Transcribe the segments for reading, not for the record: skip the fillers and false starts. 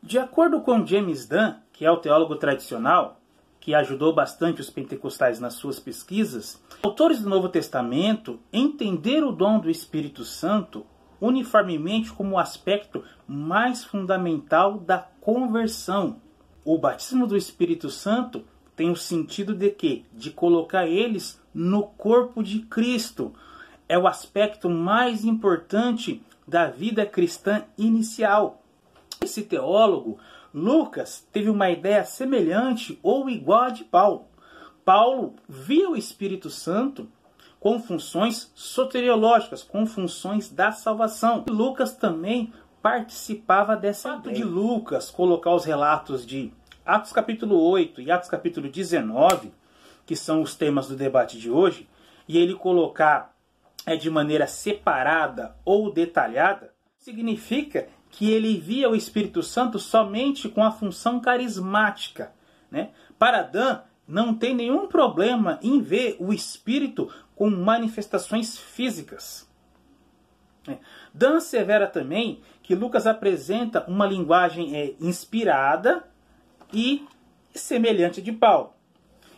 De acordo com James Dunn, que é o teólogo tradicional, que ajudou bastante os pentecostais nas suas pesquisas, autores do Novo Testamento entenderam o dom do Espírito Santo uniformemente como o aspecto mais fundamental da conversão. O batismo do Espírito Santo tem o sentido de quê? De colocar eles no corpo de Cristo. É o aspecto mais importante da vida cristã inicial. Esse teólogo, Lucas, teve uma ideia semelhante ou igual à de Paulo. Paulo via o Espírito Santo com funções soteriológicas, com funções da salvação. E Lucas também participava dessa ideia. O fato de Lucas colocar os relatos de Atos capítulo 8 e Atos capítulo 19, que são os temas do debate de hoje, e ele colocar de maneira separada ou detalhada, significa que ele via o Espírito Santo somente com a função carismática, né? Para Dunn, não tem nenhum problema em ver o Espírito com manifestações físicas. Dunn assevera também que Lucas apresenta uma linguagem inspirada e semelhante de Paulo.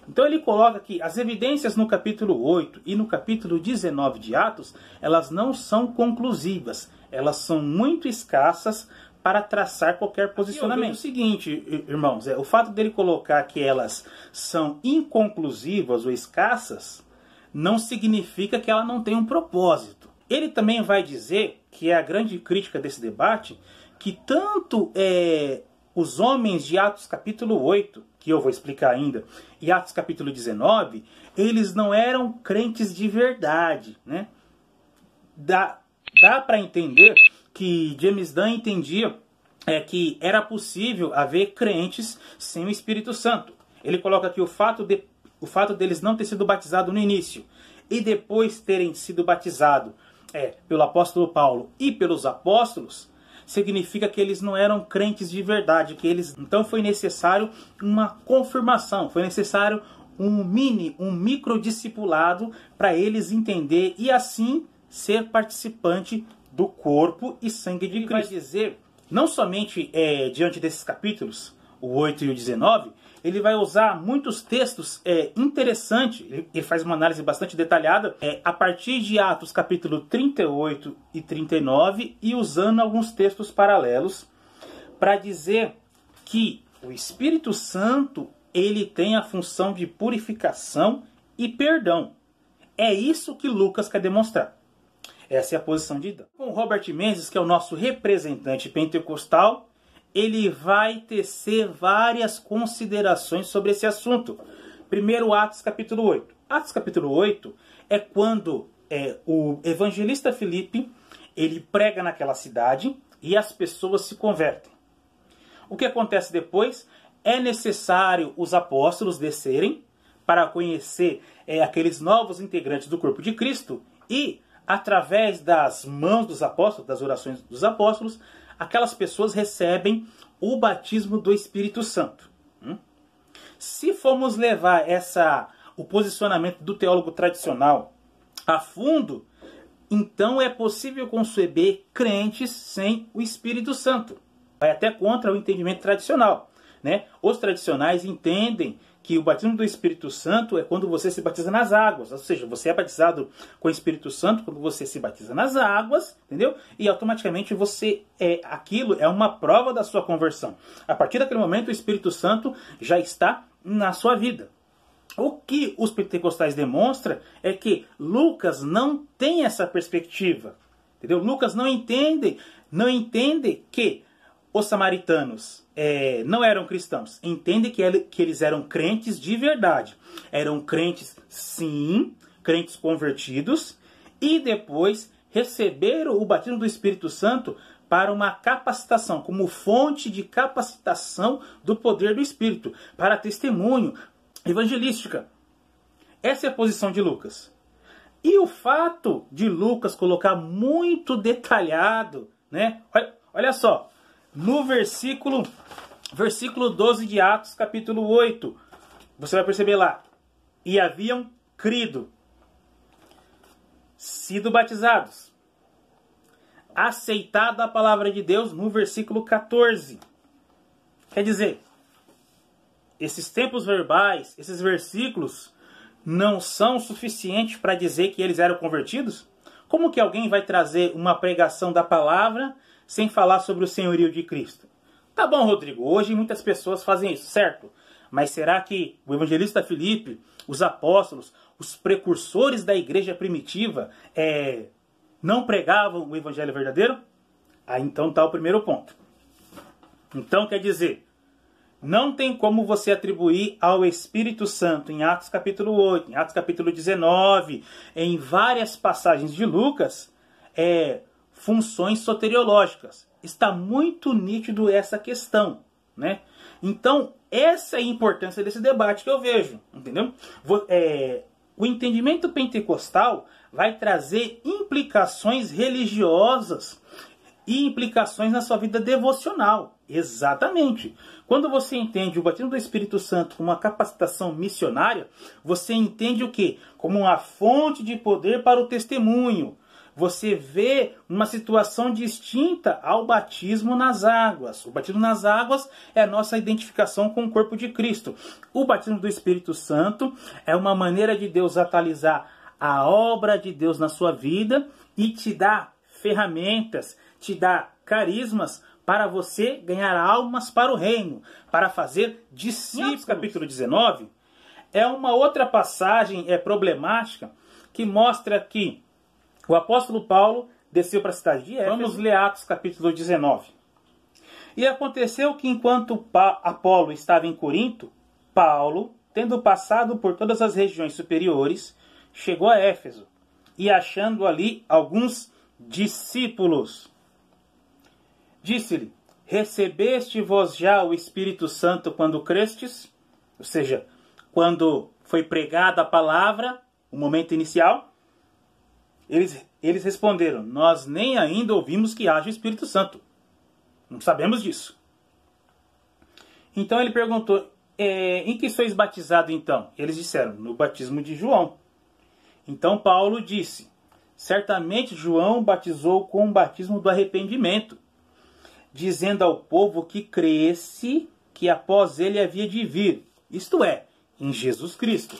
Então ele coloca que as evidências no capítulo 8 e no capítulo 19 de Atos, elas não são conclusivas, elas são muito escassas para traçar qualquer posicionamento. O seguinte, irmãos, o fato dele colocar que elas são inconclusivas ou escassas, não significa que ela não tem um propósito. Ele também vai dizer, que é a grande crítica desse debate, que tanto os homens de Atos capítulo 8, que eu vou explicar ainda, e Atos capítulo 19, eles não eram crentes de verdade, né? Dá para entender que James Dunn entendia que era possível haver crentes sem o Espírito Santo. Ele coloca aqui o fato deles não ter sido batizados no início e depois terem sido batizados pelo apóstolo Paulo e pelos apóstolos, significa que eles não eram crentes de verdade, então foi necessário uma confirmação, foi necessário um microdiscipulado para eles entender e assim ser participante do corpo e sangue de Cristo. Ele vai dizer, não somente diante desses capítulos, o 8 e o 19, ele vai usar muitos textos interessantes, ele faz uma análise bastante detalhada, a partir de Atos capítulo 38 e 39, e usando alguns textos paralelos, para dizer que o Espírito Santo, ele tem a função de purificação e perdão. É isso que Lucas quer demonstrar. Essa é a posição de Dunn. Com Robert Menzies, que é o nosso representante pentecostal, ele vai tecer várias considerações sobre esse assunto. Primeiro, Atos capítulo 8. Atos capítulo 8 é quando o evangelista Filipe, ele prega naquela cidade e as pessoas se convertem. O que acontece depois? É necessário os apóstolos descerem para conhecer aqueles novos integrantes do corpo de Cristo e, através das mãos dos apóstolos, das orações dos apóstolos, aquelas pessoas recebem o batismo do Espírito Santo. Se formos levar o posicionamento do teólogo tradicional a fundo, então é possível conceber crentes sem o Espírito Santo. Vai até contra o entendimento tradicional, né? Os tradicionais entendem que o batismo do Espírito Santo é quando você se batiza nas águas. Ou seja, você é batizado com o Espírito Santo quando você se batiza nas águas, entendeu? E automaticamente aquilo é uma prova da sua conversão. A partir daquele momento, o Espírito Santo já está na sua vida. O que os pentecostais demonstram é que Lucas não tem essa perspectiva. Entendeu? Lucas não entende que os samaritanos não eram cristãos. Entende que eles eram crentes de verdade. Eram crentes, sim, crentes convertidos, e depois receberam o batismo do Espírito Santo para uma capacitação, como fonte de capacitação do poder do Espírito, para testemunho, evangelística. Essa é a posição de Lucas. E o fato de Lucas colocar muito detalhado, né? Olha só, no versículo 12 de Atos, capítulo 8, você vai perceber lá, e haviam crido, sido batizados, aceitado a palavra de Deus, no versículo 14. Quer dizer, esses tempos verbais, esses versículos, não são suficientes para dizer que eles eram convertidos? Como que alguém vai trazer uma pregação da palavra sem falar sobre o senhorio de Cristo? Tá bom, Rodrigo, hoje muitas pessoas fazem isso, certo? Mas será que o evangelista Filipe, os apóstolos, os precursores da igreja primitiva, não pregavam o evangelho verdadeiro? Aí então está o primeiro ponto. Então quer dizer, não tem como você atribuir ao Espírito Santo em Atos capítulo 8, em Atos capítulo 19, em várias passagens de Lucas, funções soteriológicas. Está muito nítido essa questão, né? Então, essa é a importância desse debate que eu vejo, entendeu? O entendimento pentecostal vai trazer implicações religiosas e implicações na sua vida devocional. Exatamente. Quando você entende o batismo do Espírito Santo como uma capacitação missionária, você entende o quê? Como uma fonte de poder para o testemunho. Você vê uma situação distinta ao batismo nas águas. O batismo nas águas é a nossa identificação com o corpo de Cristo. O batismo do Espírito Santo é uma maneira de Deus atualizar a obra de Deus na sua vida e te dá ferramentas, te dá carismas para você ganhar almas para o reino, para fazer discípulos. Capítulo 19 é uma outra passagem problemática que mostra que o apóstolo Paulo desceu para a cidade de Éfeso. Vamos ler Atos capítulo 19. E aconteceu que enquanto Apolo estava em Corinto, Paulo, tendo passado por todas as regiões superiores, chegou a Éfeso e achando ali alguns discípulos, disse-lhe: recebeste vós já o Espírito Santo quando crestes? Ou seja, quando foi pregada a palavra, o momento inicial. Eles responderam: nós nem ainda ouvimos que haja o Espírito Santo. Não sabemos disso. Então ele perguntou: em que sois batizado então? Eles disseram: no batismo de João. Então Paulo disse: certamente João batizou com o batismo do arrependimento, dizendo ao povo que cresce que após ele havia de vir, isto é, em Jesus Cristo.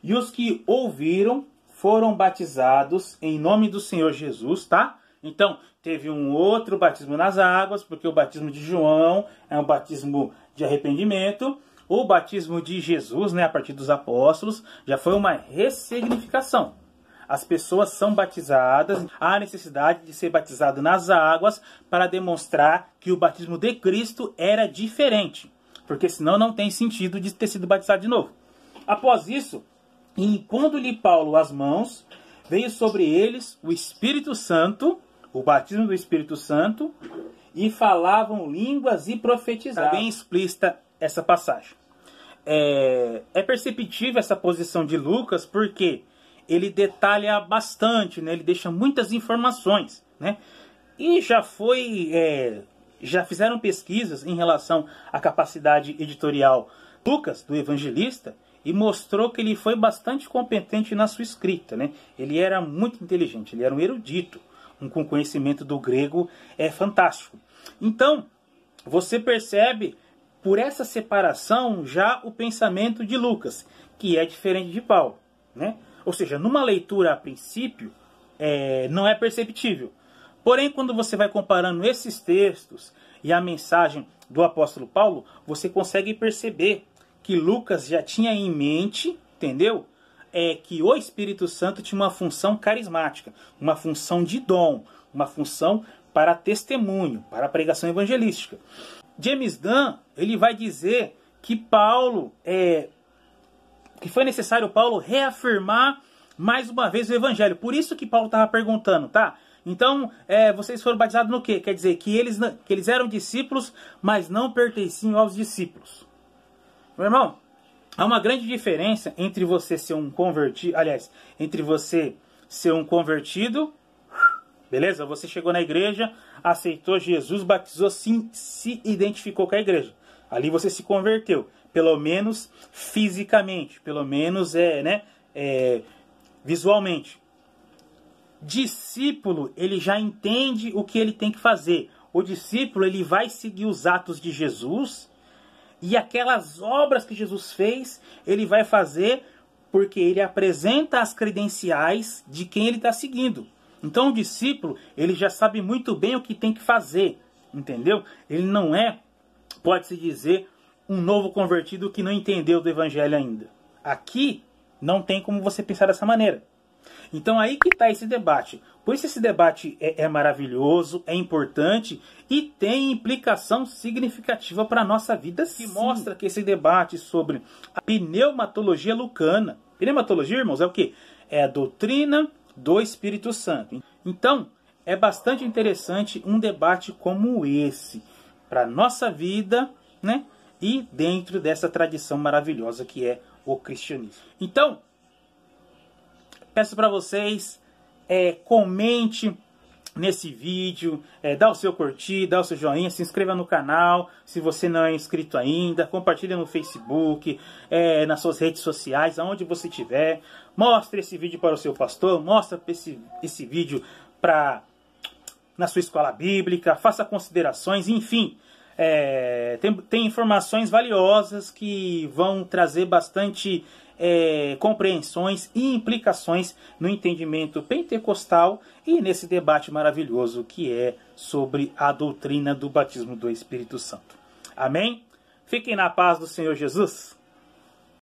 E os que ouviram foram batizados em nome do Senhor Jesus, tá? Então, teve um outro batismo nas águas, porque o batismo de João é um batismo de arrependimento. O batismo de Jesus, né, a partir dos apóstolos, já foi uma ressignificação. As pessoas são batizadas, há necessidade de ser batizado nas águas para demonstrar que o batismo de Cristo era diferente, porque senão não tem sentido de ter sido batizado de novo. Após isso, impondo-lhe Paulo as mãos, veio sobre eles o Espírito Santo, o batismo do Espírito Santo, e falavam línguas e profetizavam. Está bem explícita essa passagem. É perceptível essa posição de Lucas, porque ele detalha bastante, né? Ele deixa muitas informações, né? E já fizeram pesquisas em relação à capacidade editorial Lucas, do evangelista, e mostrou que ele foi bastante competente na sua escrita, né? Ele era muito inteligente, ele era um erudito, com conhecimento do grego fantástico. Então, você percebe por essa separação já o pensamento de Lucas, que é diferente de Paulo, né? Ou seja, numa leitura a princípio, não é perceptível. Porém, quando você vai comparando esses textos e a mensagem do apóstolo Paulo, você consegue perceber que Lucas já tinha em mente, entendeu? Que o Espírito Santo tinha uma função carismática, uma função de dom, uma função para testemunho, para pregação evangelística. James Dunn, ele vai dizer que que foi necessário Paulo reafirmar mais uma vez o evangelho. Por isso que Paulo estava perguntando, tá? Então, vocês foram batizados no quê? Quer dizer que eles eram discípulos, mas não pertenciam aos discípulos. Meu irmão, há uma grande diferença entre você ser um convertido, entre você ser um convertido, beleza? Você chegou na igreja, aceitou Jesus, batizou, se identificou com a igreja. Ali você se converteu, pelo menos fisicamente, pelo menos visualmente. Discípulo, ele já entende o que ele tem que fazer. O discípulo, ele vai seguir os atos de Jesus, E aquelas obras que Jesus fez, ele vai fazer porque ele apresenta as credenciais de quem ele está seguindo. Então o discípulo, ele já sabe muito bem o que tem que fazer, entendeu? Ele não é, pode-se dizer, um novo convertido que não entendeu do evangelho ainda. Aqui não tem como você pensar dessa maneira. Então aí que está esse debate. Por isso esse debate é maravilhoso, é importante e tem implicação significativa para a nossa vida, sim. Que mostra que esse debate sobre a pneumatologia lucana. Pneumatologia, irmãos, é o quê? É a doutrina do Espírito Santo. Então, é bastante interessante um debate como esse para a nossa vida, né? E dentro dessa tradição maravilhosa que é o cristianismo. Então, peço para vocês, comente nesse vídeo, dá o seu curtir, dá o seu joinha, se inscreva no canal, se você não é inscrito ainda, compartilha no Facebook, nas suas redes sociais, aonde você estiver, mostre esse vídeo para o seu pastor, mostre esse vídeo na sua escola bíblica, faça considerações, enfim, tem informações valiosas que vão trazer bastante compreensões e implicações no entendimento pentecostal e nesse debate maravilhoso que é sobre a doutrina do batismo do Espírito Santo. Amém? Fiquem na paz do Senhor Jesus.